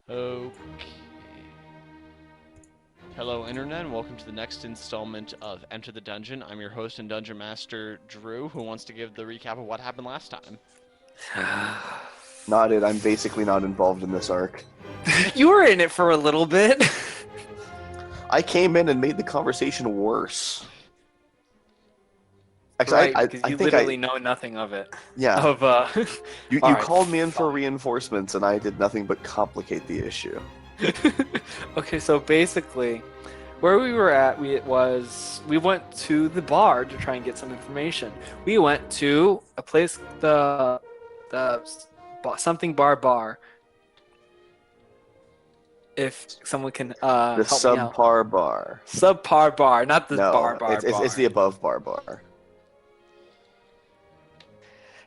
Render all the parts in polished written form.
Okay. Hello, Internet, and welcome to the next installment of Enter the Dungeon. I'm your host and Dungeon Master, Drew, who wants to give the recap of what happened last time. Nodded. I'm basically not involved in this arc. You were in it for a little bit. I came in and made the conversation worse. Actually, Right, I, because I you think literally know nothing of it. yeah. Of You all you right, called me in for fine. reinforcements, and I did nothing but complicate the issue. Okay, so basically, where we were at, we went to the bar to try and get some information. We went to a place, the something bar. If someone can The help me out, subpar bar. subpar bar, not the No, it's bar. the above bar.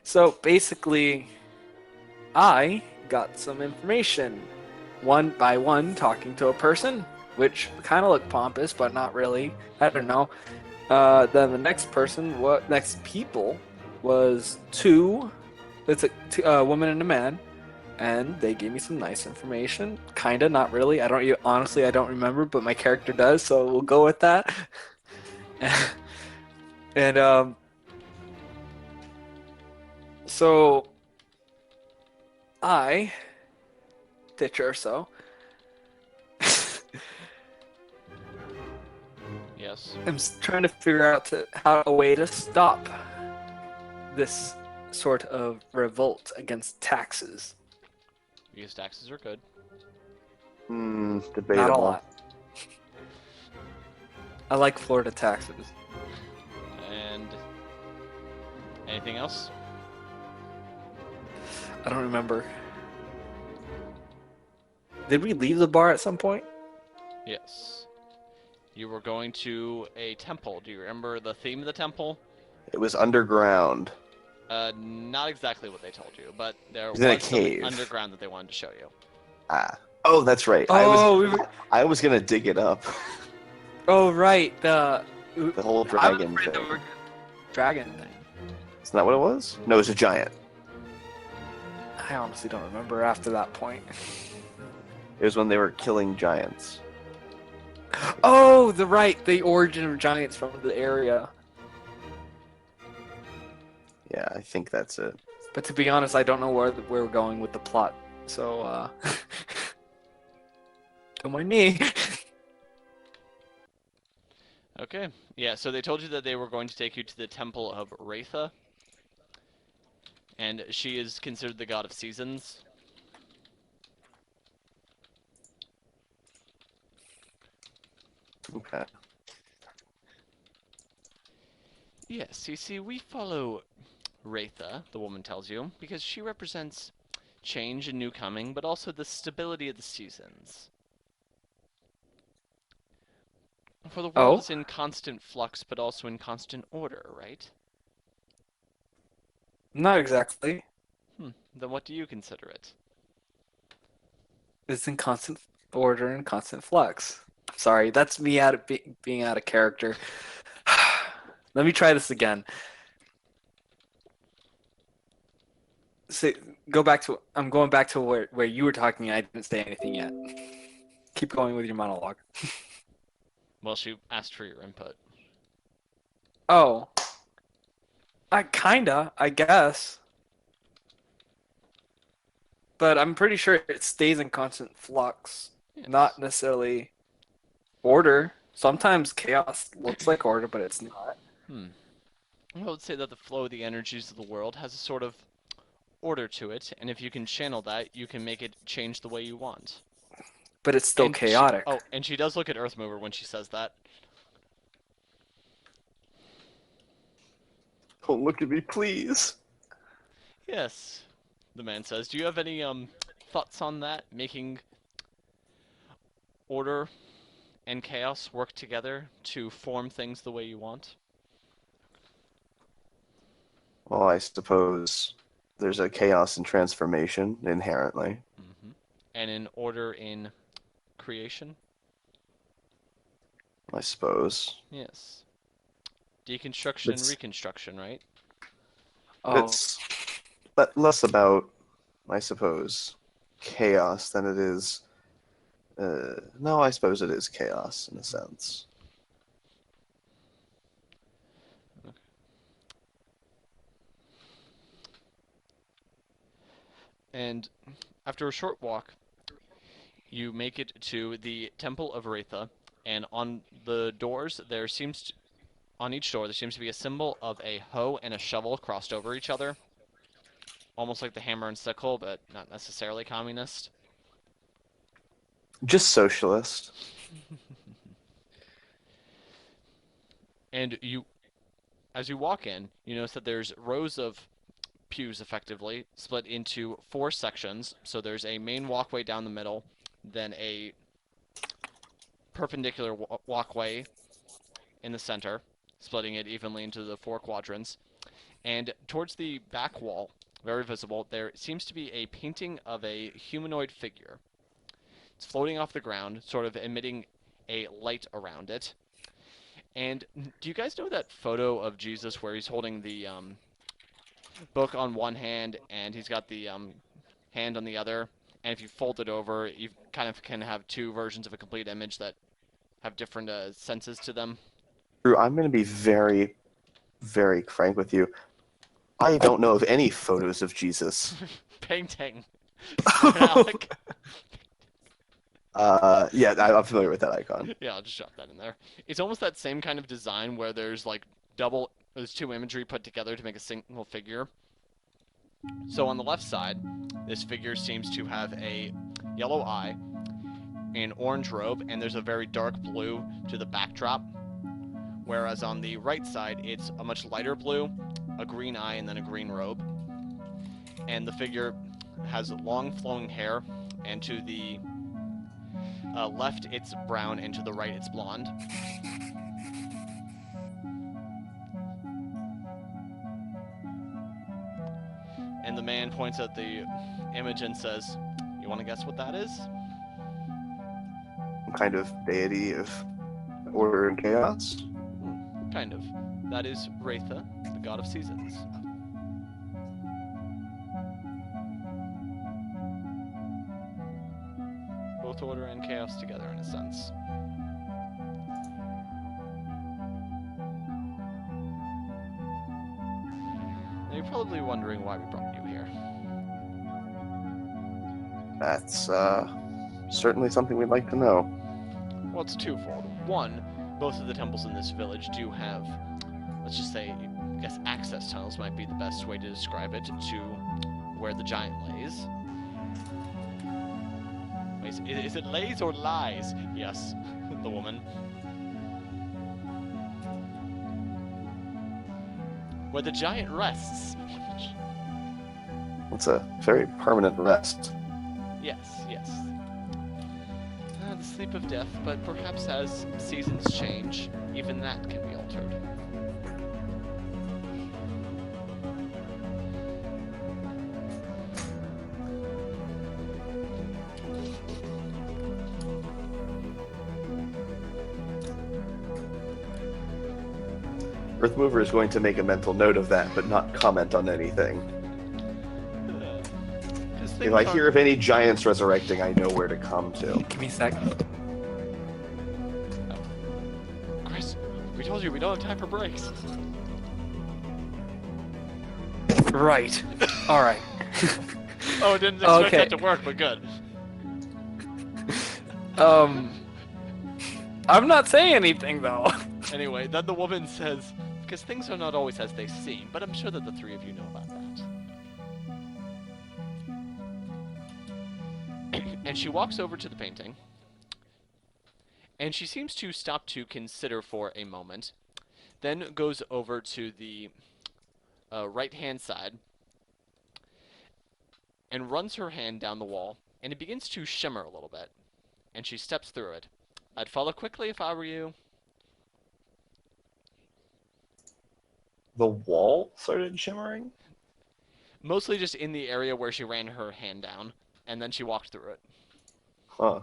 So basically, I got some information, one by one, talking to a person, which kind of looked pompous, but not really. I don't know. Then the next person, next people, was two. A woman and a man, and they gave me some nice information. Kinda, not really. Honestly, I don't remember, but my character does, so we'll go with that. and so I, Ditcher, so. Yes. I'm trying to figure out how a way to stop this sort of revolt against taxes. Because taxes are good. Not a Debatable. lot. I like Florida taxes. And anything else? I don't remember. Did we leave the bar at some point? Yes. You were going to a temple. Do you remember the theme of the temple? It was underground. Not exactly what they told you, but there was in a was something cave. underground that they wanted to show you. Oh, that's right. Oh, I was gonna dig it up. oh right, The whole I was dragon afraid thing. they were dragon thing. Isn't that what it was? No, it was a giant. I honestly don't remember after that point. It was when they were killing giants. Oh, the origin of giants from the area. Yeah, I think that's it. But to be honest, I don't know where we're going with the plot. So, don't mind me. Okay. Yeah, so they told you that they were going to take you to the Temple of Raítha. And she is considered the god of seasons. Okay. Yes, you see, we follow Raitha, the woman tells you, because she represents change and new coming, but also the stability of the seasons. For the world Oh, is in constant flux, but also in constant order, right? not exactly. Then what do you consider it? It's in constant order and constant flux. Sorry, that's me being out of character. Let me try this again. So, I'm going back to where you were talking. I didn't say anything yet. Keep going with your monologue. Well, she asked for your input. Oh, I guess. But I'm pretty sure it stays in constant flux, Yes. not necessarily order. Sometimes chaos looks like order, but it's not. I would say that the flow of the energies of the world has a sort of order to it, and if you can channel that, you can make it change the way you want. But it's still chaotic. And she does look at Earthmover when she says that. Don't look at me, please. Yes, the man says. Do you have any thoughts on that? Making order and chaos work together to form things the way you want? Well, I suppose there's a chaos and transformation inherently. And in order in creation? I suppose. Yes. Deconstruction and It's reconstruction, right? Oh, it's less about, I suppose, chaos than it is No, I suppose it is chaos in a sense. And after a short walk, you make it to the Temple of Raítha, and on the doors there seems to, on each door there seems to be a symbol of a hoe and a shovel crossed over each other, almost like the hammer and sickle, but not necessarily communist. Just socialist. And as you walk in, you notice that there's rows of pews effectively split into four sections. So there's a main walkway down the middle, then a perpendicular walkway in the center, splitting it evenly into the four quadrants. And towards the back wall, very visible, there seems to be a painting of a humanoid figure. It's floating off the ground, sort of emitting a light around it. And do you guys know that photo of Jesus where he's holding the book on one hand and he's got the hand on the other? And if you fold it over, you kind of can have two versions of a complete image that have different senses to them. Drew, I'm going to be very, very frank with you. I don't know of any photos of Jesus. Painting. Smart Alec. Yeah, I'm familiar with that icon. Yeah, I'll just drop that in there. It's almost that same kind of design where there's like there's two imagery put together to make a single figure. So on the left side, this figure seems to have a yellow eye, an orange robe, and there's a very dark blue to the backdrop. Whereas on the right side, it's a much lighter blue, a green eye, and then a green robe. And the figure has long flowing hair, and to the left it's brown, and to the right it's blonde. And the man points at the image and says, "You want to guess what that is?" Some kind of deity of order and chaos. Kind of. That is Raítha, the god of seasons. Both order and chaos together, in a sense. Now you're probably wondering why we brought you here. That's certainly something we'd like to know. Well, it's twofold. One, both of the temples in this village do have, let's just say, I guess access tunnels might be the best way to describe it, to where the giant lays. Is it lays or lies? Yes, the woman. Where the giant rests. It's a very permanent rest. Yes, yes. The sleep of death, but perhaps as seasons change, even that can be altered. Earthmover is going to make a mental note of that, but not comment on anything. If I hear of any giants resurrecting, I know where to come to. Give me a second. Chris, we told you we don't have time for breaks. Right. All right. Oh, I didn't expect Okay. that to work, but good. I'm not saying anything though. Anyway, then the woman says, because things are not always as they seem, but I'm sure that the three of you know about that. And she walks over to the painting, and she seems to stop to consider for a moment, then goes over to the right-hand side, and runs her hand down the wall, and it begins to shimmer a little bit, and she steps through it. I'd follow quickly if I were you. The wall started shimmering? Mostly just in the area where she ran her hand down, and then she walked through it. Huh.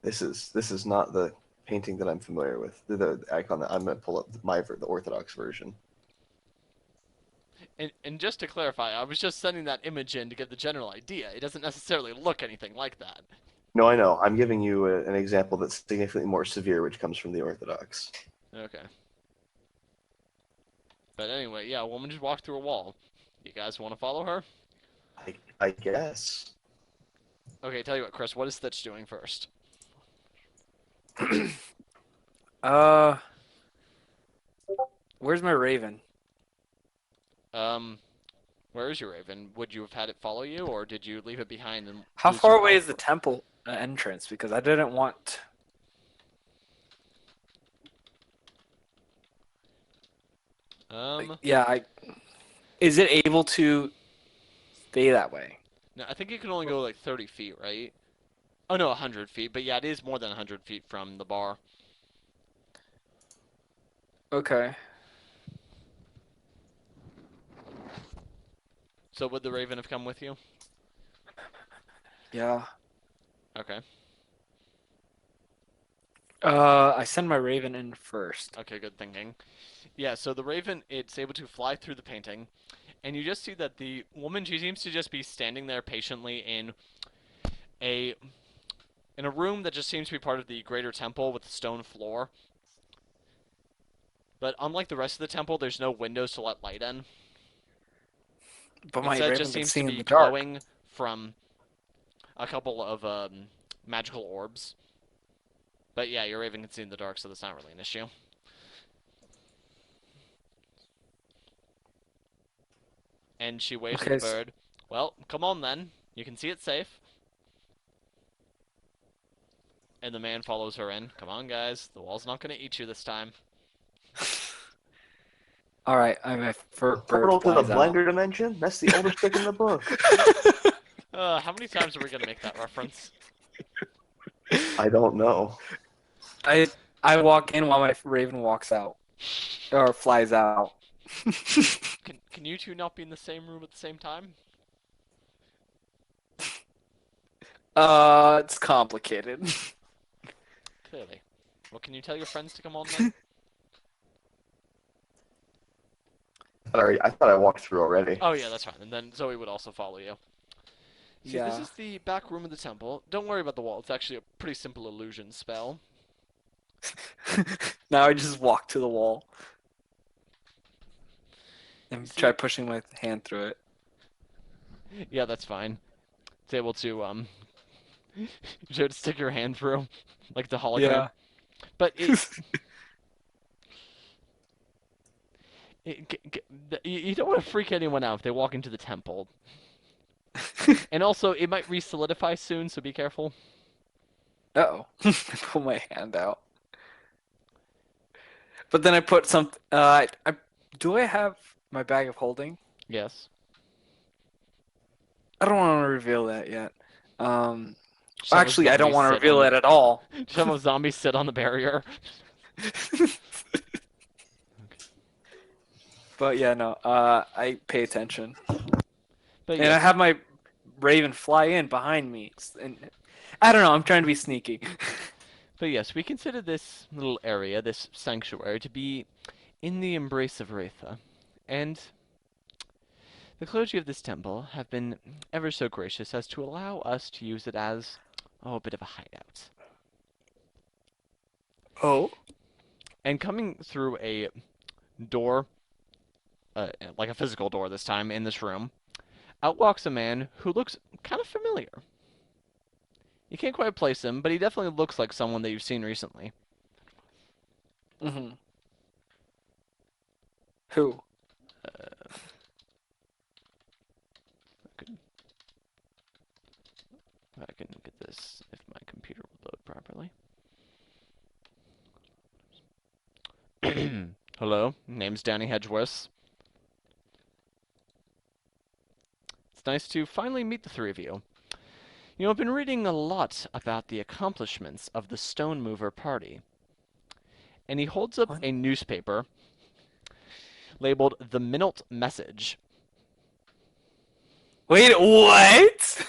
This is not the painting that I'm familiar with. The icon that I'm gonna pull up the Orthodox version. And just to clarify, I was just sending that image in to get the general idea. It doesn't necessarily look anything like that. No, I know. I'm giving you an example that's significantly more severe, which comes from the Orthodox. Okay. But anyway, yeah, a woman just walked through a wall. You guys want to follow her? I guess. Okay, tell you what, Chris, what is Stitch doing first? Uh, where's my raven? Um, where is your raven? Would you have had it follow you, or did you leave it behind and How lose far your away route? is the temple entrance? Because I didn't want. Um, Yeah, I. Is it able to stay that way? no, I think you can only go like 30 feet, right? Oh no, 100 feet. But yeah, it is more than 100 feet from the bar. Okay. So would the raven have come with you? Yeah. Okay. I send my raven in first. Okay, good thinking. Yeah, so the raven, it's able to fly through the painting, and you just see that the woman, she seems to just be standing there patiently a in a room that just seems to be part of the greater temple with a stone floor. But unlike the rest of the temple, there's no windows to let light in. But my Instead, it just raven can seems see to in be the dark. glowing from a couple of magical orbs. But yeah, your raven can see in the dark, so that's not really an issue. And she waves at the Okay. bird. Well, come on then. You can see it safe. And the man follows her in. Come on, guys. The wall's not going to eat you this time. All right. My A bird portal to the flies out. Blender dimension? That's the oldest trick in the book. How many times are we going to make that reference? I don't know. I I walk in while my raven walks out or flies out. Can you two not be in the same room at the same time? It's complicated. Clearly. Well, can you tell your friends to come on then? I thought I walked through already. Oh yeah, that's fine. And then Zoe would also follow you. See, this Yeah. is the back room of the temple. Don't worry about the wall. It's actually a pretty simple illusion spell. Now I just walk to the wall and See, try pushing my hand through it. yeah, that's fine. It's able to you should stick your hand through, like the hologram. Yeah. But you don't want to freak anyone out if they walk into the temple. And also, it might re-solidify soon, so be careful. Uh-oh. I pull my hand out. But then I put some do I have my bag of holding? Yes. I don't want to reveal that yet. Just have a Actually, I don't zombie want to sit on reveal the. it at all. Just have a zombie sit on the barrier. But yeah, no. I pay attention. But And I yes, have my raven fly in behind me. And I don't know, I'm trying to be sneaky. we consider this little area, this sanctuary, to be in the embrace of Raitha, and the clergy of this temple have been ever so gracious as to allow us to use it as, a bit of a hideout. Oh. And coming through a door, like a physical door this time, in this room, out walks a man who looks kind of familiar. You can't quite place him, but he definitely looks like someone that you've seen recently. Mm-hmm. Who? If I can get this, if my computer will load properly. Hello, name's Danny Hedgeworth. It's nice to finally meet the three of you. You know, I've been reading a lot about the accomplishments of the Stone Mover Party. And he holds up What? a newspaper labeled The Minute Message. Wait, what?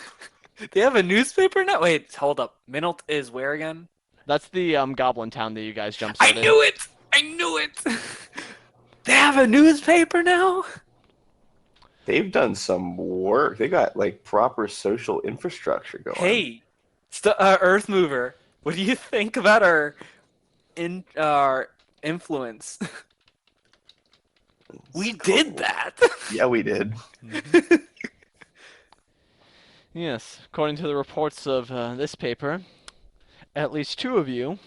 They have a newspaper now? Wait, hold up. Minult is where again? That's the goblin town that you guys jump I started. knew it! I knew it! They have a newspaper now? They've done some work. They got like proper social infrastructure going. Hey, Earth Mover, what do you think about our influence? We It's did cool. that. Yeah, we did. Yes, according to the reports of this paper, at least 2 of you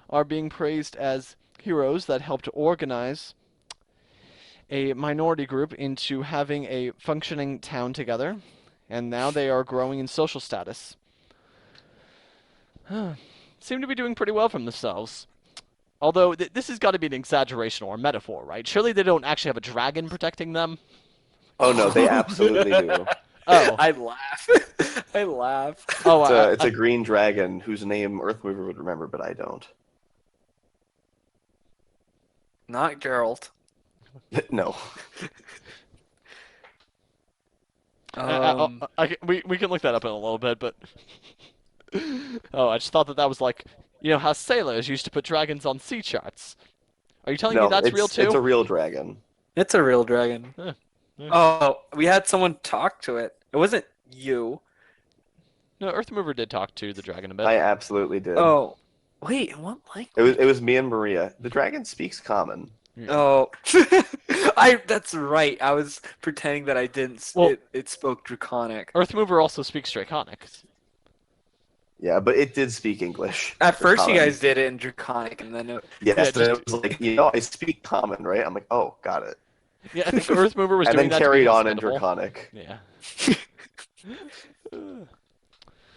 are being praised as heroes that helped organize a minority group into having a functioning town together, and now they are growing in social status. Seem to be doing pretty well for themselves. Although this has got to be an exaggeration or a metaphor, right? Surely they don't actually have a dragon protecting them. Oh no, they absolutely do. Oh, I laugh. I laugh. oh, It's a green dragon whose name Earthmover would remember, but I don't. Not Geralt. No. we can look that up in a little bit, but oh, I just thought that was like, how sailors used to put dragons on sea charts. Are you telling me No, that's real it's too? a real dragon. It's a real dragon. Huh. Yeah. Oh, we had someone talk to it. It wasn't you. No, Earthmover did talk to the dragon a bit. I absolutely did. Oh, wait, in what It language? was me and Maria. The dragon speaks common. Yeah. Oh, that's right. I was pretending that I didn't. Well- It spoke Draconic. Earthmover also speaks Draconic. Yeah, but it did speak English. At for first, you common. guys did it in Draconic, and then Yes, Yeah, and just- it was like, I speak common, right? I'm like, oh, got it. Yeah, I think Earthmover was And doing then that to be carried on in hospitable. Draconic. Yeah.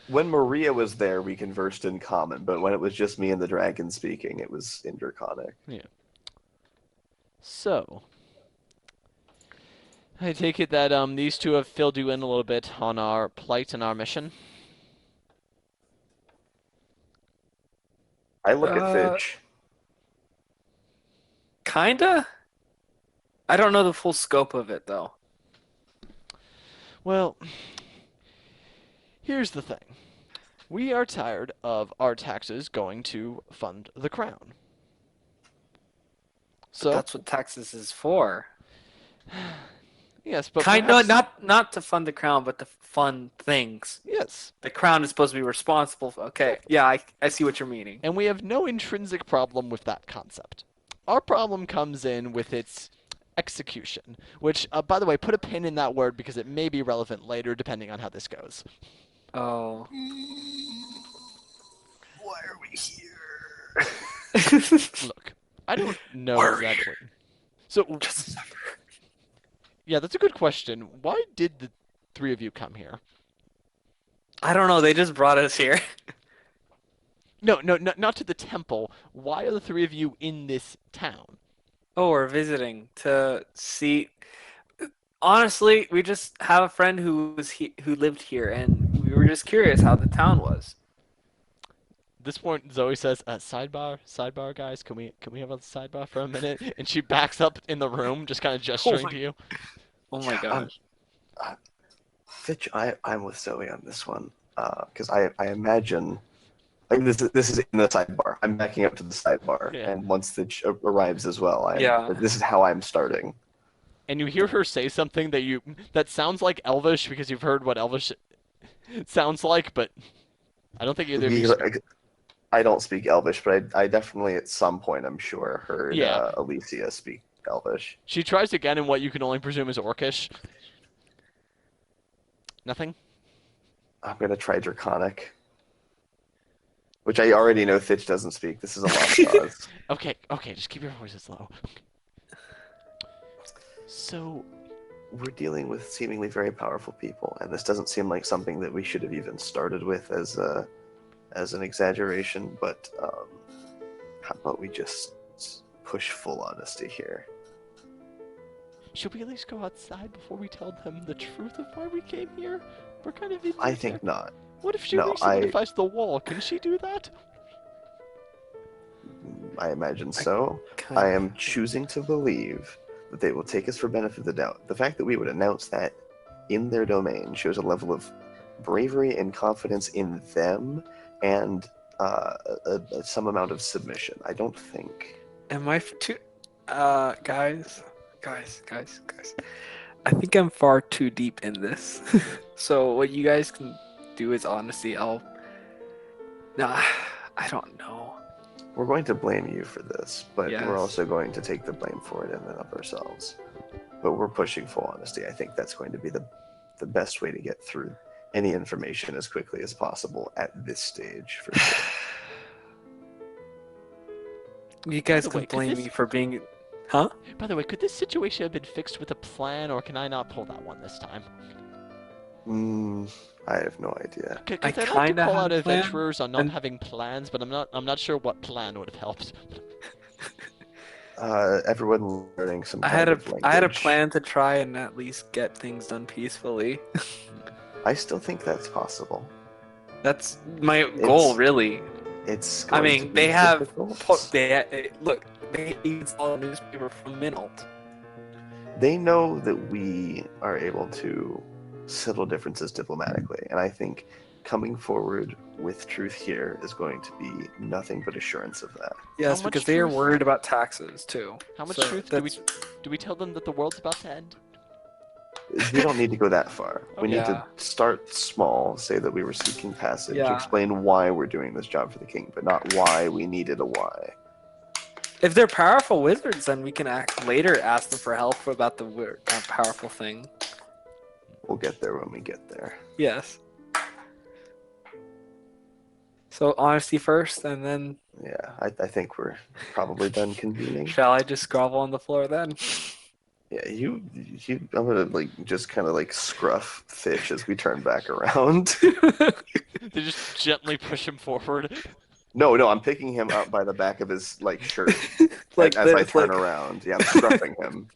When Maria was there, we conversed in common, but when it was just me and the dragon speaking, it was in Draconic. So, I take it that these 2 have filled you in a little bit on our plight and our mission. I look at Fitch. Kinda. I don't know the full scope of it though. Well, here's the thing. We are tired of our taxes going to fund the crown. So, That's what taxes is for. yes, but Kinda perhaps- not to fund the crown, but to fund things. Yes. The crown is supposed to be responsible for. Okay, yeah, I see what you're meaning. And we have no intrinsic problem with that concept. Our problem comes in with its execution, which, by the way, put a pin in that word because it may be relevant later depending on how this goes. Oh. Why are we here? Look, I don't know Why are we exactly. So, yeah, that's a good question. Why did the 3 of you come here? I don't know. They just brought us here. No, not to the temple. Why are the 3 of you in this town? Oh, we're visiting to see. Honestly, we just have a friend who lived here, and we were just curious how the town was. At this point, Zoe says, sidebar, guys. Can we have a sidebar for a minute?" And she backs up in the room, just kind of gesturing my- to you. Oh my gosh. Fitch, I'm with Zoe on this one. Because I imagine, like, this is in the sidebar. I'm backing up to the sidebar. Yeah. And once Fitch arrives as well, Yeah. this is how I'm starting. And you hear her say something that sounds like Elvish because you've heard what Elvish sounds like, but I don't think either of you. I don't speak Elvish, but I definitely at some point, I'm sure, heard Yeah. Alicia speak Elvish. She tries again in what you can only presume is Orcish. Nothing? I'm going to try Draconic, which I already know Fitch doesn't speak. This is a lost cause. Okay, just keep your voices low. So, We're dealing with seemingly very powerful people, and this doesn't seem like something that we should have even started with as an exaggeration, but how about we just push full honesty here? should we at least go outside before we tell them the truth of why we came here? We're kind of in I here. think not. What if she no, re-solidifies the wall? Can she do that? I imagine so. I am choosing to believe that they will take us for benefit of the doubt. The fact that we would announce that in their domain shows a level of bravery and confidence in them and some amount of submission. I don't think. Am I too? Guys. I think I'm far too deep in this. So what you guys can do is honesty. Nah, I don't know. We're going to blame you for this, but we're Yes. also going to take the blame for it in and of ourselves. But we're pushing full honesty. I think that's going to be the best way to get through any information as quickly as possible at this stage, for sure. You guys the can way, could blame this- me for being, huh? By the way, could this situation have been fixed with a plan, or can I not pull that one this time? I have no idea. Because I I'd like to kinda call had out a plan, adventurers on not and- having plans, but I'm not sure what plan would have helped. Everyone learning some I kind had a of language. I had a plan to try and at least get things done peacefully. I still think that's possible. That's my goal, really. It's I going to mean, be they have difficult. look. They install a newspaper from Minult. They know that we are able to settle differences diplomatically, and I think coming forward with truth here is going to be nothing but assurance of that. Yes, How much because they are truth? worried about taxes too. How much So truth do we tell them that the world's about to end? We don't need to go that far. We need to Yeah. start small, say that we were seeking passage, Yeah. explain why we're doing this job for the king, but not why we needed a why. If they're powerful wizards, then we can later ask them for help about the powerful thing. We'll get there when we get there. Yes. So honesty first, and then Yeah, I think we're probably done convening. shall I just grovel on the floor then? Yeah, I'm gonna just kind of scruff Fitch as we turn back around. They just gently push him forward. No, I'm picking him up by the back of his shirt Like as I this, turn like- around. Yeah, I'm scruffing him.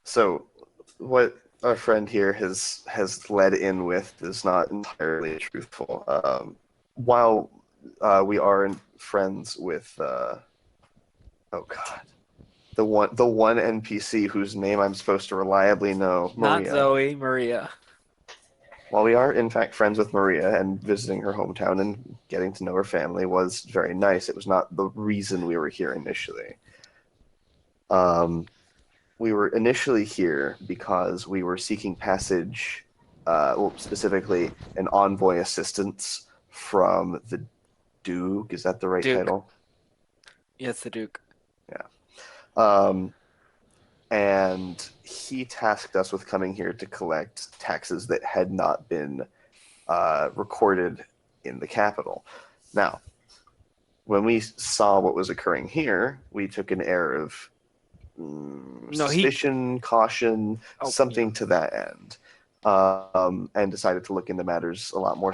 So, what our friend here has led in with is not entirely truthful. While we are friends with oh god, the one NPC whose name I'm supposed to reliably know, Not Maria. Zoe, Maria. While we are, in fact, friends with Maria and visiting her hometown and getting to know her family was very nice, it was not the reason we were here initially. We were initially here because we were seeking passage, specifically an envoy assistance from the Duke. Is that the right Duke. title? Yes, the Duke. And he tasked us with coming here to collect taxes that had not been recorded in the capital. Now, when we saw what was occurring here, we took an air of suspicion, caution, something to that end, and decided to look into matters a lot more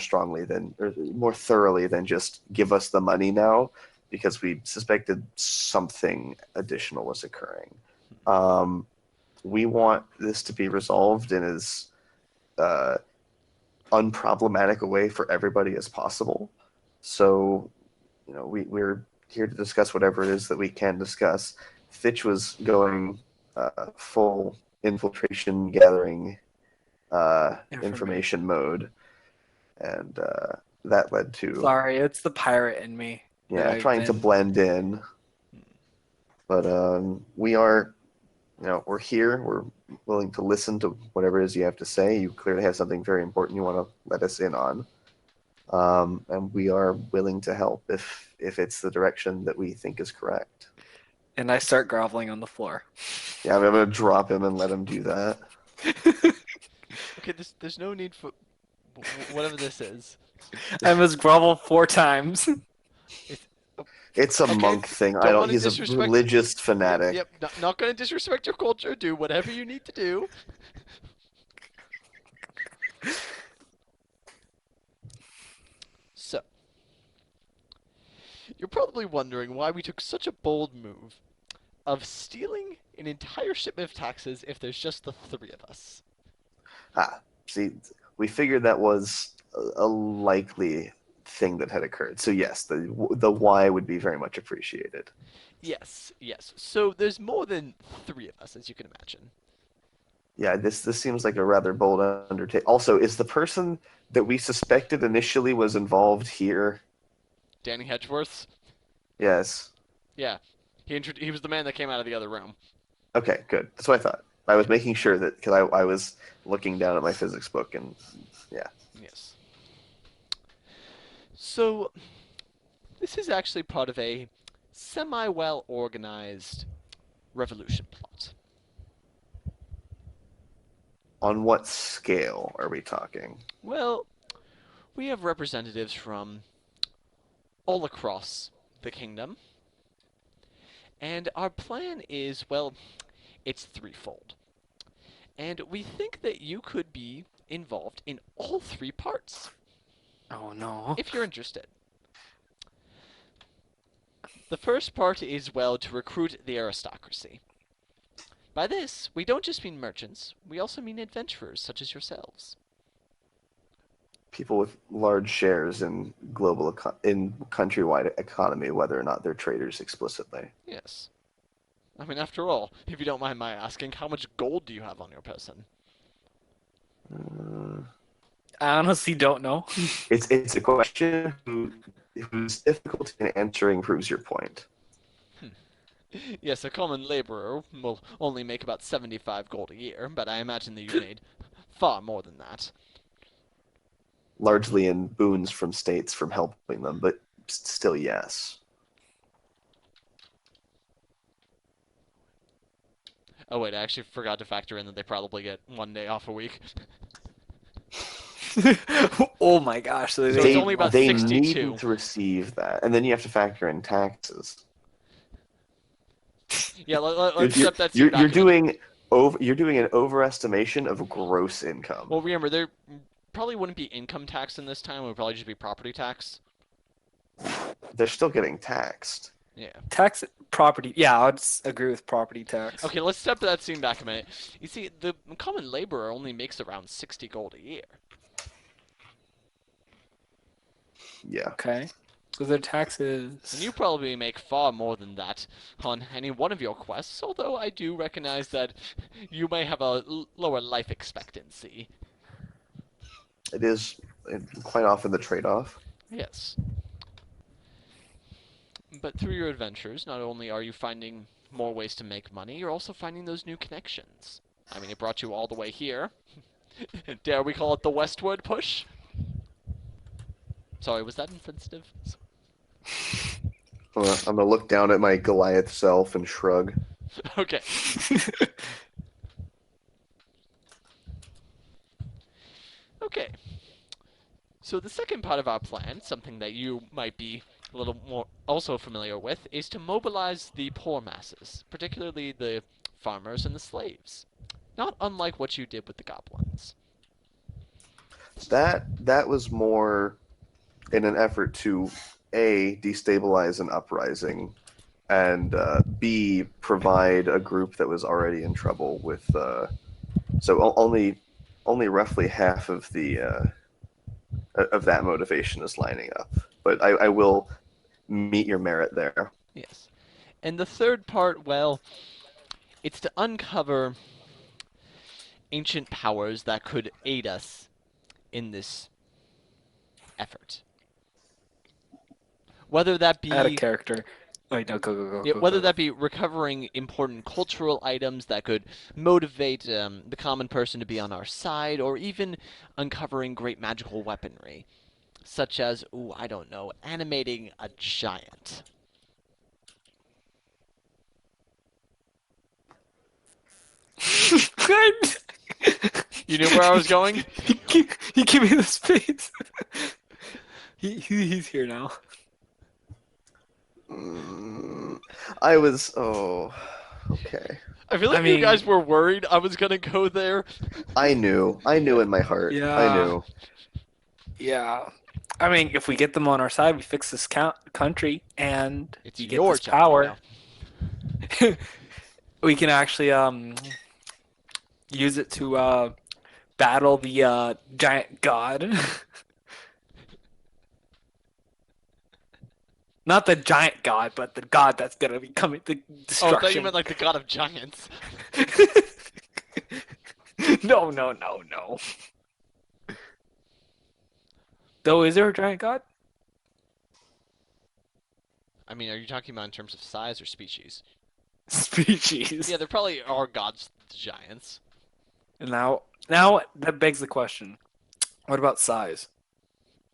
more thoroughly than just give us the money now, because we suspected something additional was occurring. We want this to be resolved in as unproblematic a way for everybody as possible. So, we're here to discuss whatever it is that we can discuss. Fitch was going full infiltration, gathering information mode, and that led to Sorry, it's the pirate in me. trying to blend in. But we are, we're here. We're willing to listen to whatever it is you have to say. You clearly have something very important you want to let us in on. And we are willing to help if it's the direction that we think is correct. And I start groveling on the floor. Yeah, I'm going to drop him and let him do that. Okay, there's no need for whatever this is. I must grovel 4 times. It's a Okay, monk thing. don't wanna He's a disrespect- religious fanatic. Yep, not going to disrespect your culture. Do whatever you need to do. So, you're probably wondering why we took such a bold move of stealing an entire shipment of taxes if there's just the 3 of us. See, we figured that was a likely thing that had occurred. So yes, the why would be very much appreciated. Yes. So there's more than 3 of us, as you can imagine. Yeah, this seems like a rather bold undertaking. Also, is the person that we suspected initially was involved here? Danny Hedgeworth? Yes. Yeah. He was the man that came out of the other room. Okay, good. That's what I thought. I was making sure that because I was looking down at my physics book and yeah. Yes. So this is actually part of a semi-well organized revolution plot. On what scale are we talking? Well, we have representatives from all across the kingdom, and our plan is, well, it's threefold. And we think that you could be involved in all three parts, Oh no. if you're interested. The first part is, well, to recruit the aristocracy. By this, we don't just mean merchants, we also mean adventurers such as yourselves. People with large shares in in countrywide economy, whether or not they're traders explicitly. Yes. I mean, after all, if you don't mind my asking, how much gold do you have on your person? Uh, I honestly don't know. it's a question whose difficulty in answering proves your point. Yes, a common laborer will only make about 75 gold a year, but I imagine that you've made far more than that. Largely in boons from states from helping them, but still, yes. Oh wait, I actually forgot to factor in that they probably get 1 day off a week. Oh my gosh. So So they, it's only about they 62. need to receive that, and then you have to factor in taxes. Yeah, let's step that scene back You're a minute. doing an overestimation of gross income. Well, remember, there probably wouldn't be income tax in this time. It would probably just be property tax. They're still getting taxed. Yeah. tax property. Yeah, I'd agree with property tax. Okay, let's step that scene back a minute. You see, the common laborer only makes around 60 gold a year. Yeah. Okay. So their taxes. And you probably make far more than that on any one of your quests, although I do recognize that you may have a lower life expectancy. It is quite often the trade-off. Yes. But through your adventures, not only are you finding more ways to make money, you're also finding those new connections. I mean, it brought you all the way here. Dare we call it the westward push? Sorry, was that insensitive? I'm gonna look down at my Goliath self and shrug. Okay. Okay. So the second part of our plan, something that you might be a little more also familiar with, is to mobilize the poor masses, particularly the farmers and the slaves. Not unlike what you did with the goblins. That was more in an effort to A, destabilize an uprising, and B, provide a group that was already in trouble with. Only roughly half of that motivation is lining up. But I will meet your merit there. Yes. And the third part, well, it's to uncover ancient powers that could aid us in this effort. Whether that Add a be character. Wait, no, go. yeah, whether that be recovering important cultural items that could motivate the common person to be on our side, or even uncovering great magical weaponry, such as, ooh, I don't know, animating a giant. Good. You knew where I was going? He give me the space. He's here now. I was. Oh, okay. I feel like you guys were worried I was gonna go there. I knew in my heart. Yeah. I knew. Yeah. I mean, if we get them on our side, we fix this country, and It's you get your this job power. now. We can actually use it to battle the giant god. Not the giant god, but the god that's gonna be coming to Oh, destruction. I thought you meant like the god of giants. No. Though, is there a giant god? I mean, are you talking about in terms of size or species? Species. Yeah, there probably are gods, giants. And now that begs the question: what about size?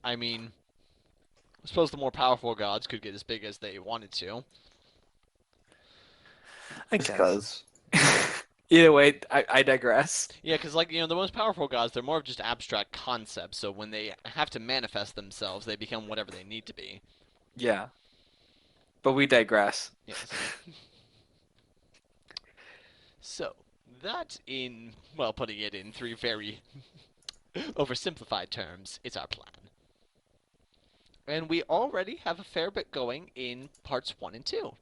I mean, I suppose the more powerful gods could get as big as they wanted to. I Just guess. cause. Either way, I digress. Yeah, because the most powerful gods, they're more of just abstract concepts. So when they have to manifest themselves, they become whatever they need to be. Yeah, but we digress. Yes. So that, in well, putting it in three very oversimplified terms, is our plan. And we already have a fair bit going in parts 1 and 2.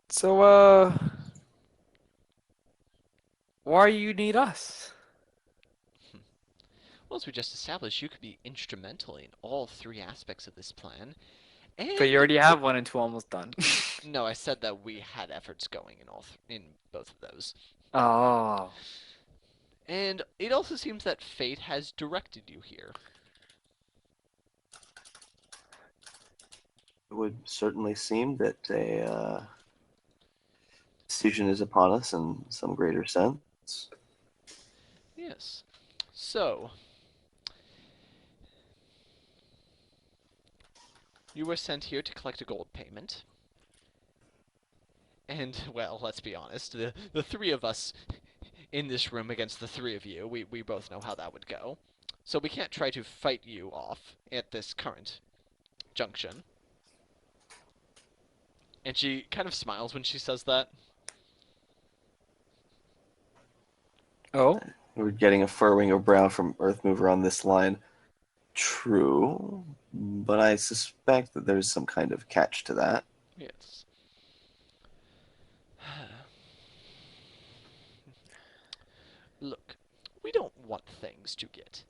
So, why you need us? Well, as we just established, you could be instrumental in all three aspects of this plan. But you And already have 1 and 2 almost done. no, I said that we had efforts going in in both of those. Oh, And it also seems that fate has directed you here. It would certainly seem that a decision is upon us in some greater sense. Yes. So, you were sent here to collect a gold payment. And, well, let's be honest, the three of us in this room against the three of you, we both know how that would go. So we can't try to fight you off at this current junction. And she kind of smiles when she says that. oh, We're getting a furrowing of brow from Earthmover on this line. True, but I suspect that there's some kind of catch to that. Yes. Look, we don't want things to get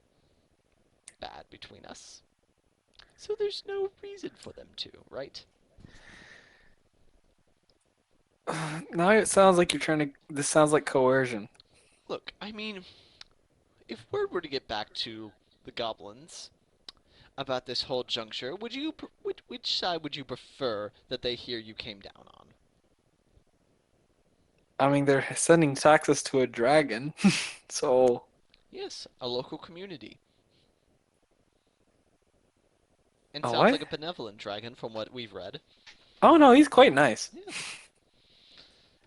bad between us. So there's no reason for them to, right? now it sounds like you're trying to. This sounds like coercion. Look, I mean, if word were to get back to the goblins about this whole juncture, which side would you prefer that they hear you came down on? I mean, they're sending taxes to a dragon, so Yes, a local community. And a sounds what? like a benevolent dragon from what we've read. Oh no, he's quite nice. Yeah.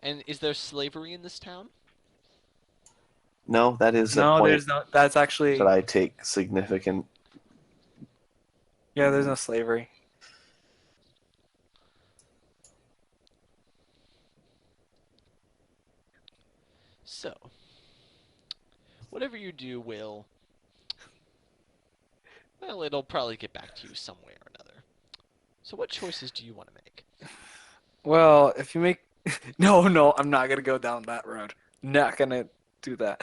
And is there slavery in this town? No, that is a No, point there's no. That's actually that I take significant. yeah. There's no slavery. So, whatever you do will, well, it'll probably get back to you some way or another. So what choices do you want to make? Well, if you make no, I'm not gonna go down that road. Not gonna do that.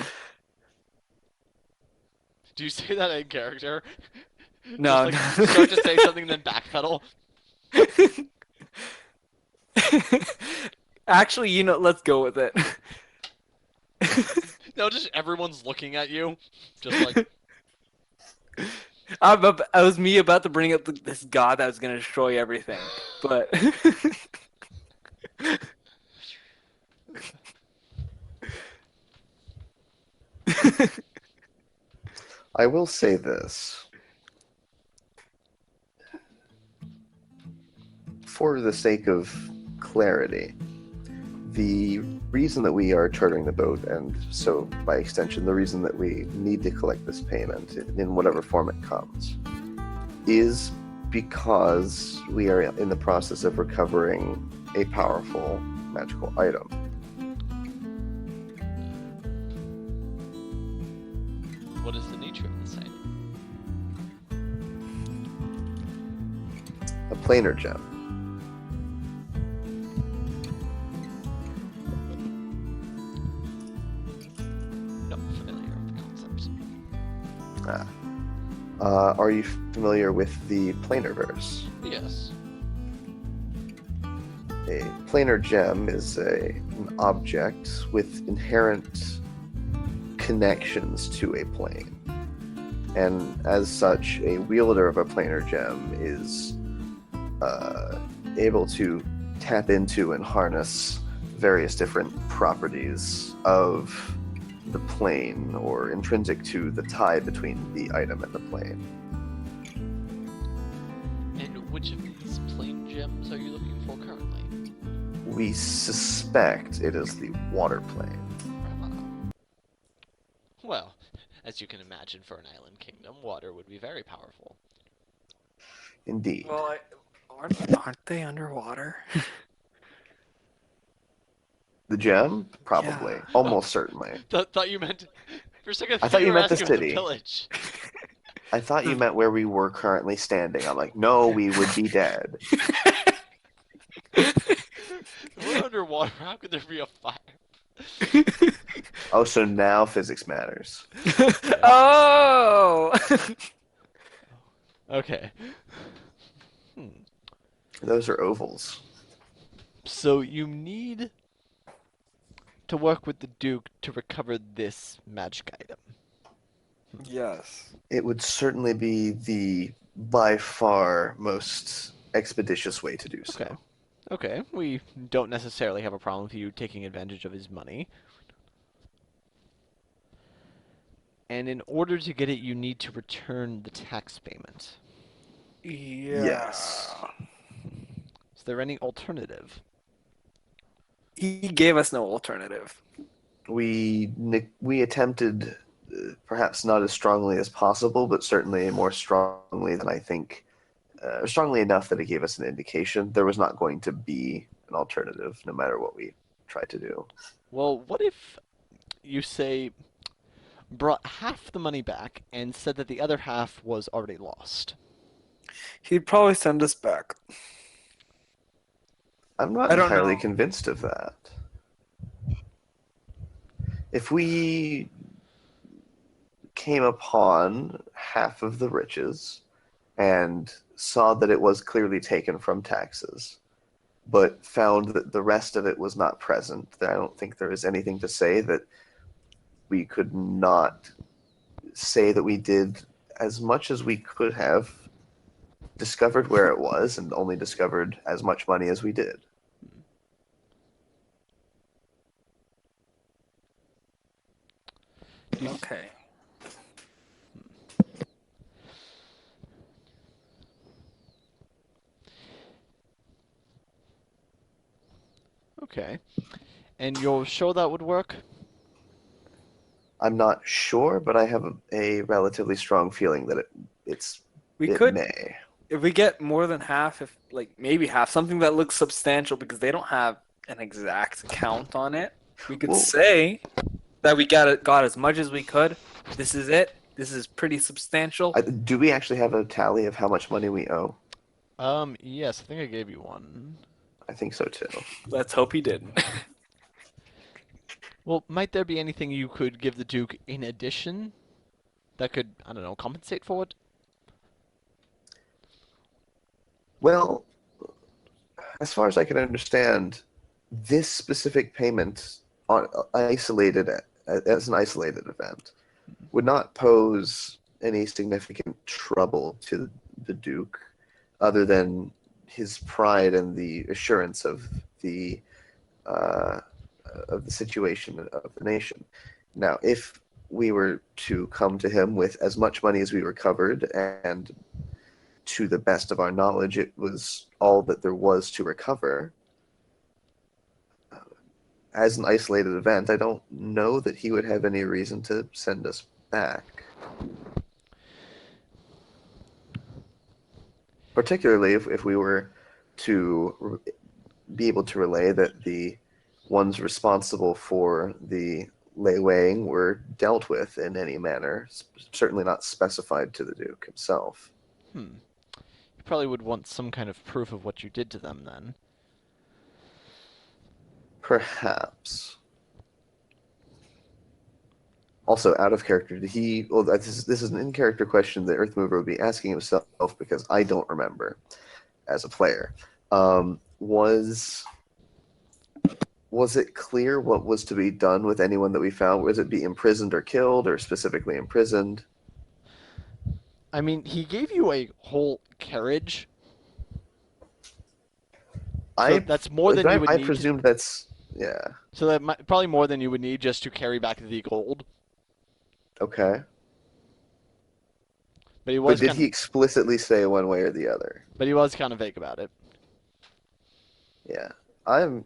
Do you say that in character? No, Just no. start to say something and then backpedal? Actually, let's go with it. No, just everyone's looking at you. Just like, I was me about to bring up this god that was gonna destroy everything, but I will say this. For the sake of clarity, the reason that we are chartering the boat, and so by extension, the reason that we need to collect this payment in whatever form it comes, is because we are in the process of recovering a powerful magical item. what is the nature of this item? A planar gem. Not familiar with the concepts. Are you familiar with the planarverse? Yes. A planar gem is an object with inherent connections to a plane. and as such, a wielder of a planar gem is able to tap into and harness various different properties of the plane, or intrinsic to the tie between the item and the plane. And which of these plane gems are you looking for currently? We suspect it is the water plane. Well, as you can imagine, for an island kingdom, water would be very powerful. Indeed. Well, aren't they underwater? The gem? Probably. Yeah. Almost certainly. Thought you meant... For a second, I thought you were meant the asking about city. village. I thought you meant where we were currently standing. I'm like, no, we would be dead. We're underwater. How could there be a fire? Oh, so now physics matters. Oh! Okay. Those are ovals. So you need to work with the Duke to recover this magic item. Yes. It would certainly be the by far most expeditious way to do so. Okay. Okay, we don't necessarily have a problem with you taking advantage of his money. And in order to get it, you need to return the tax payment. Yeah. Yes. Is there any alternative? He gave us no alternative. We attempted, perhaps not as strongly as possible, but certainly more strongly than I think, strongly enough that it gave us an indication there was not going to be an alternative, no matter what we tried to do. Well, what if you say brought half the money back and said that the other half was already lost? He'd probably send us back. I'm not I don't entirely know. convinced of that. If we came upon half of the riches and saw that it was clearly taken from taxes, but found that the rest of it was not present, then I don't think there is anything to say that we could not say that we did as much as we could have, discovered where it was, and only discovered as much money as we did. Okay. Okay. And you're sure that would work? I'm not sure, but I have a relatively strong feeling that We it could, may. if we get more than half, if like maybe half, something that looks substantial because they don't have an exact count on it. We could Well- say that we got as much as we could. This is it. This is pretty substantial. Do we actually have a tally of how much money we owe? Yes, I think I gave you one. I think so too. Let's hope he didn't. Well, might there be anything you could give the Duke in addition that could, I don't know, compensate for it? Well, as far as I can understand, this specific payment isolated as an isolated event would not pose any significant trouble to the Duke, other than his pride and the assurance of the situation of the nation. Now, if we were to come to him with as much money as we recovered, and to the best of our knowledge, it was all that there was to recover, as an isolated event, I don't know that he would have any reason to send us back. Particularly if we were to be able to relay that the ones responsible for the layawaying were dealt with in any manner, certainly not specified to the Duke himself. You probably would want some kind of proof of what you did to them then. Perhaps. Also, out of character, did he... Well, this is an in-character question that Earthmover would be asking himself, because I don't remember as a player. Was it clear what was to be done with anyone that we found? Was it be imprisoned or killed, or specifically imprisoned? I mean, he gave you a whole carriage, so that's more than you would I need. presume that's yeah. So that probably more than you would need just to carry back the gold. Okay. But he But was did kind he of, explicitly say one way or the other? vague about it. Yeah. I'm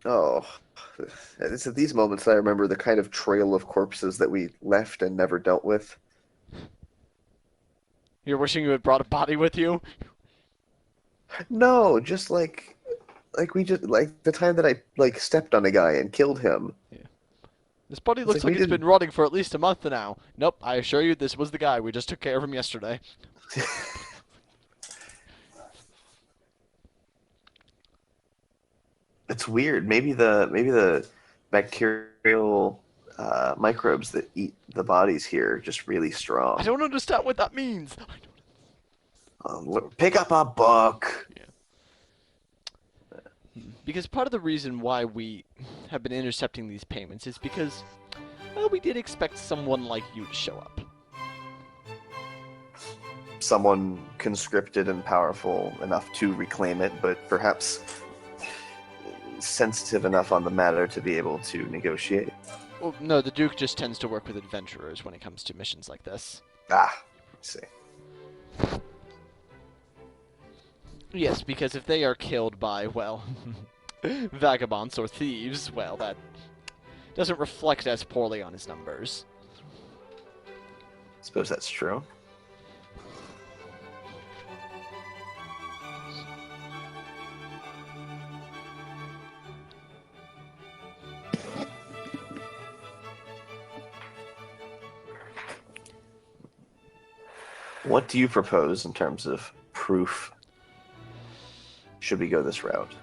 oh it's at these moments that I remember the kind of trail of corpses that we left and never dealt with. You're wishing you had brought a body with you. No, just like we just like the time that I like stepped on a guy and killed him. This body It's looks like we like it's been didn't. rotting for at least a month now. Nope, I assure you, this was the guy. We just took care of him yesterday. It's weird. Maybe the bacterial microbes that eat the bodies here are just really I strong. don't understand what that means. Pick up a book. Because part of the reason why we have been intercepting these payments is because, well, we did expect someone like you to show up. Someone conscripted and powerful enough to reclaim it, but perhaps sensitive enough on the matter to be able to negotiate. Well, no, the Duke just tends to work with adventurers when it comes to missions like this. Ah, let's see. Yes, because if they are killed by, well, vagabonds or thieves, well, that doesn't reflect as poorly on his numbers. Suppose that's true. What do you propose in terms of proof? Should we go this route?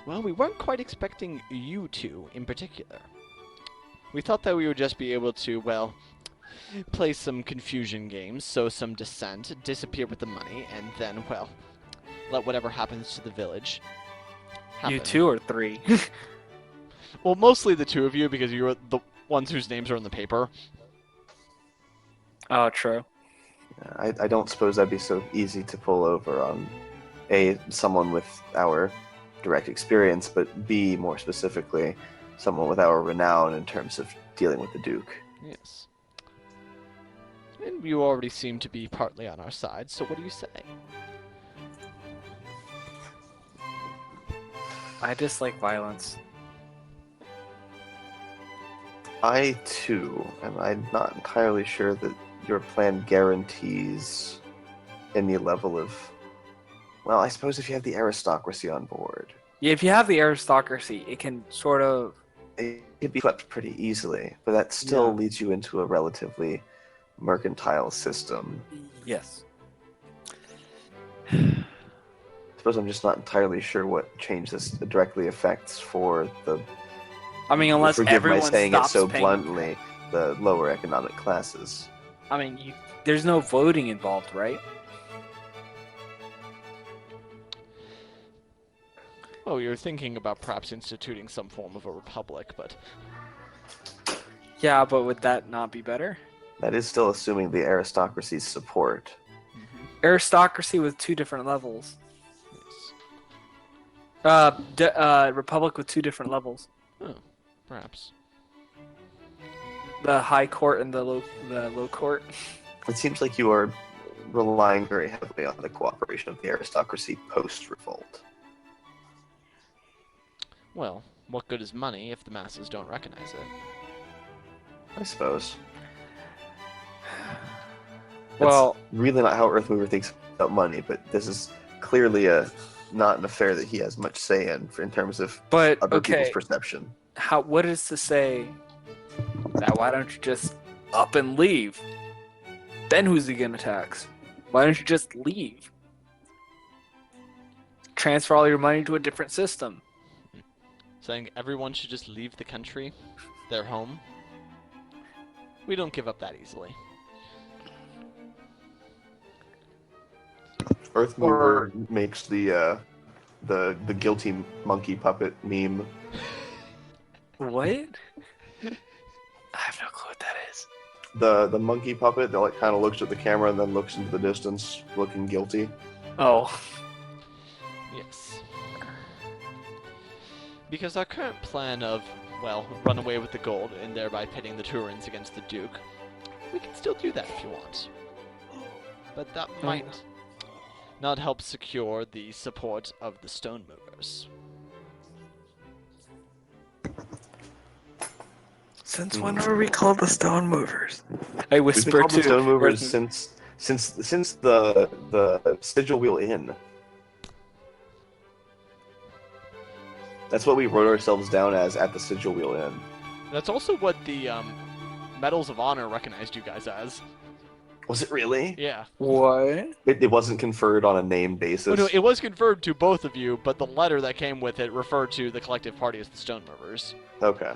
Well, we weren't quite expecting you two in particular. We thought that we would just be able to, well, play some confusion games, sow some dissent, disappear with the money, and then, well, let whatever happens to the village happen. You 2 or 3? Well, mostly the two of you, because you are the ones whose names are in the paper. Oh, true. I don't suppose that'd be so easy to pull over on someone with our direct experience, but B, more specifically, someone with our renown in terms of dealing with the Duke. Yes. And you already seem to be partly on our side, so what do you say? I dislike violence. I too, and I'm not entirely sure that your plan guarantees any level of. Well, I suppose if you have the aristocracy on board, Yeah, if you have the aristocracy, it can sort of. it could be swept pretty easily, but that still Yeah. leads you into a relatively mercantile system. Yes. I suppose I'm just not entirely sure what change this directly affects for the. I mean, unless forgive my everyone saying it stops so paying. bluntly, the lower economic classes. I mean, there's no voting involved, right? Well, you're thinking about perhaps instituting some form of a republic, but Yeah, but would that not be better? That is still assuming the aristocracy's support. Aristocracy with 2 different levels. yes. Republic with 2 different levels. Oh, perhaps. The high court and the low court. It seems like you are relying very heavily on the cooperation of the aristocracy post-revolt. Well, what good is money if the masses don't recognize it? I suppose. Well, That's really not how Earthmover thinks about money, but this is clearly not an affair that he has much say in terms of but other people's okay. perception. What is to say that why don't you just up and leave? Then who's he gonna tax? Why don't you just leave? Transfer all your money to a different system. Saying everyone should just leave the country, their home. We don't give up that easily. Earthmover makes the the guilty monkey puppet meme. What? I have no clue what that is. The monkey puppet that like kind of looks at the camera and then looks into the distance, looking guilty. Oh. Yes. Because our current plan of, well, run away with the gold and thereby pitting the Turins against the Duke, we can still do that if you want. But that might not help secure the support of the stone movers. Since when were we called the Stone Movers? I We've been whisper called to the Stone Movers Erkin. since the Sigil Wheel Inn. That's what we wrote ourselves down as at the Sigil Wheel Inn. That's also what the Medals of Honor recognized you guys as. Was it really? Yeah. What? It wasn't conferred on a name basis. Oh, no, it was conferred to both of you, but the letter that came with it referred to the collective party as the Stone Movers. Okay.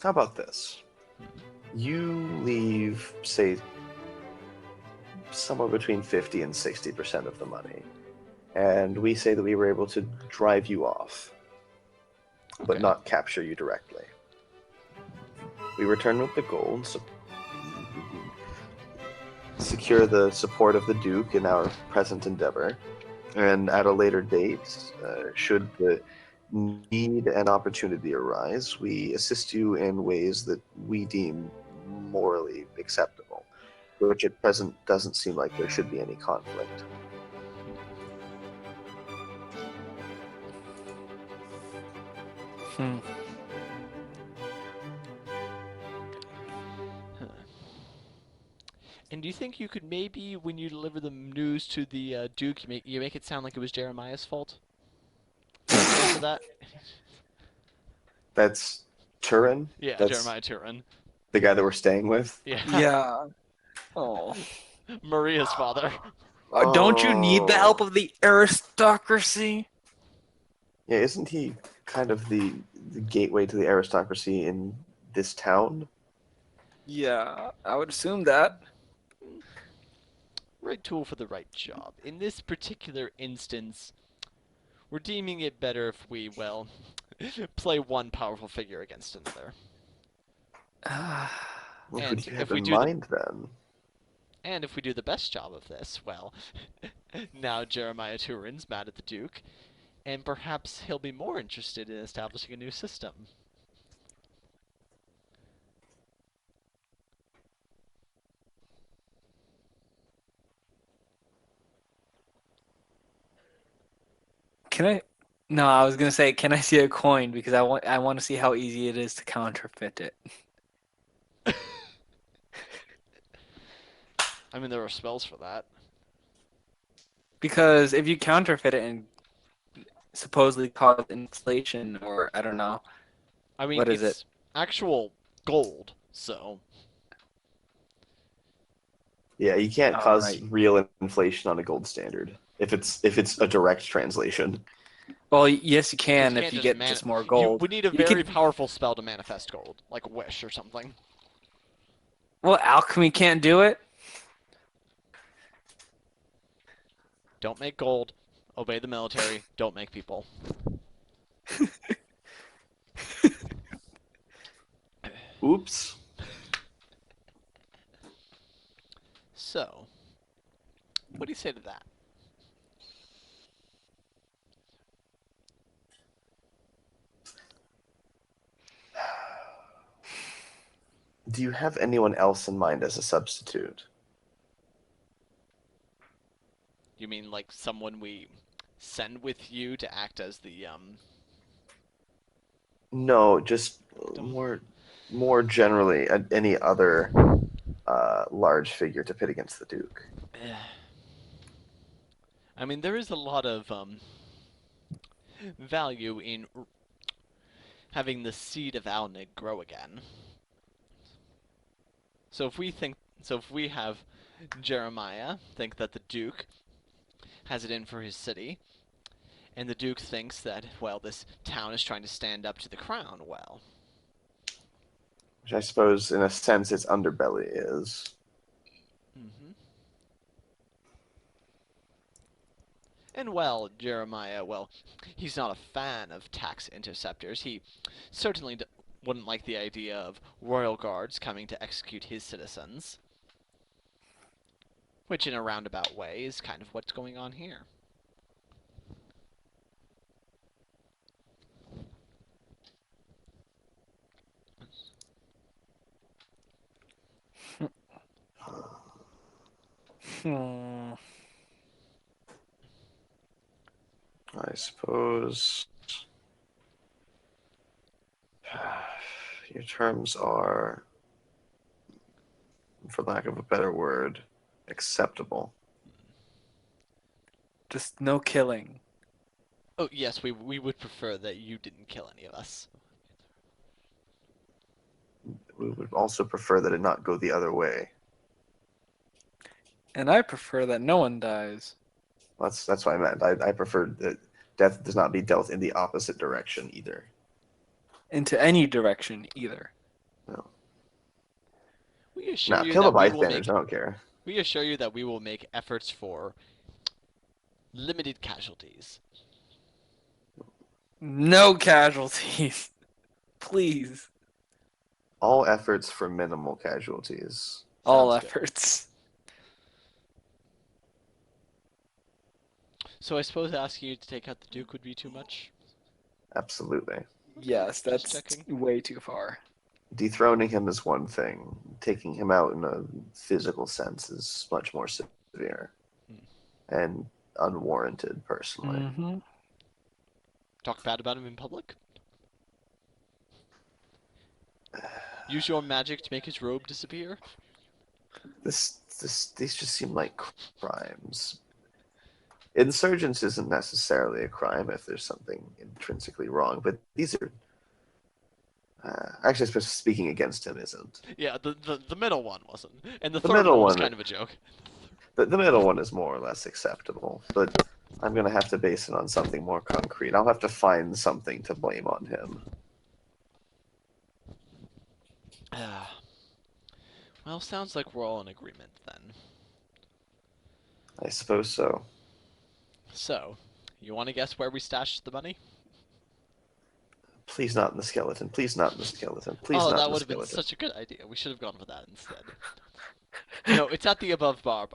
How about this? You leave, say, somewhere between 50 and 60% of the money. And we say that we were able to drive you off, but Okay. not capture you directly. We return with the gold, secure the support of the Duke in our present endeavor, and at a later date, should the need and opportunity arise, we assist you in ways that we deem morally acceptable, which at present doesn't seem like there should be any conflict. And do you think you could maybe, when you deliver the news to the Duke, you make it sound like it was Jeremiah's fault? For that? That's Turin? Yeah, That's Jeremiah Turin. the guy that we're staying with? Yeah. Yeah. Oh. Maria's father. Don't you need the help Oh. of the aristocracy? Yeah, isn't he kind of the gateway to the aristocracy in this town? Yeah, I would assume that. Right tool for the right job. In this particular instance, we're deeming it better if we, well, play one powerful figure against another. What And would you if have we in do the- mind then? And if we do the best job of this, well, now Jeremiah Turin's mad at the Duke, and perhaps he'll be more interested in establishing a new system. Can I? No, I was gonna say, can I see a coin because I want to see how easy it is to counterfeit it. I mean, there are spells for that. Because if you counterfeit it and supposedly cause inflation, or I don't know, I mean, What is it's actual gold, so Yeah, you can't Oh, cause right. real inflation on a gold standard if it's a direct translation. Well, yes, you can you if can't you just get just more gold. You would need a You very could- powerful spell to manifest gold, like a wish or something. Well, alchemy can't do it. Don't make gold. Obey the military. Don't make people. Oops. So, what do you say to that? Do you have anyone else in mind as a substitute? You mean like someone we send with you to act as the No, just more generally, any other large figure to pit against the Duke. I mean, there is a lot of value in having the seed of Alnig grow again. So if we have Jeremiah think that the Duke has it in for his city, and the Duke thinks that, well, this town is trying to stand up to the crown, well, Which I suppose, in a sense, its underbelly is. Mm-hmm. And well, Jeremiah, well, he's not a fan of tax interceptors. He certainly wouldn't like the idea of royal guards coming to execute his citizens. Which, in a roundabout way, is kind of what's going on here. Hmm. I suppose. Your terms are, for lack of a better word, acceptable. Just no killing. Oh, yes, we would prefer that you didn't kill any of us. We would also prefer that it not go the other way. And I prefer that no one dies. That's what I meant. I prefer that death does not be dealt in the opposite direction either. Into any direction, either. No. We assure you that we kilobyte will damage, make. I don't care. We assure you that we will make efforts for limited casualties. No casualties. Please. All efforts for minimal casualties. All Sounds good. efforts. So I suppose asking you to take out the Duke would be too much? Absolutely. Yes, that's checking. way too far. Dethroning him is one thing. Taking him out in a physical sense is much more severe. And unwarranted, personally. Mm-hmm. Talk bad about him in public? Use your magic to make his robe disappear? These just seem like crimes. Insurgence isn't necessarily a crime if there's something intrinsically wrong, but these are. Actually, I suppose speaking against him isn't. Yeah, the middle one wasn't. And the The third middle one was one- kind of a joke. The middle one is more or less acceptable, but I'm going to have to base it on something more concrete. I'll have to find something to blame on him. Well, sounds like we're all in agreement then. I suppose so. So, you want to guess where we stashed the money? Please not in the skeleton. Please not in the skeleton. Please Oh, not that in the would have been skeleton. such a good idea. We should have gone for that instead. No, it's at the above bar.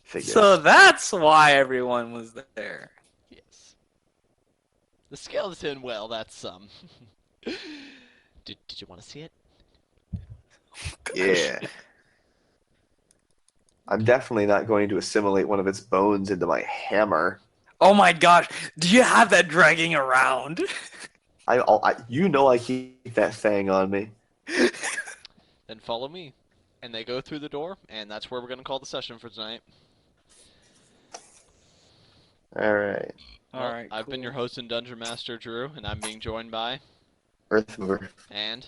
Figures. So that's why everyone was there. Yes. The skeleton, well, that's Did you want to see it? Yeah. I'm definitely not going to assimilate one of its bones into my hammer. Oh my gosh, do you have that dragging around? You know I keep that thing on me. Then follow me. And they go through the door, and that's where we're going to call the session for tonight. All right. Well, Alright, I've been your host and Dungeon Master, Drew, and I'm being joined by... Earth mover. And...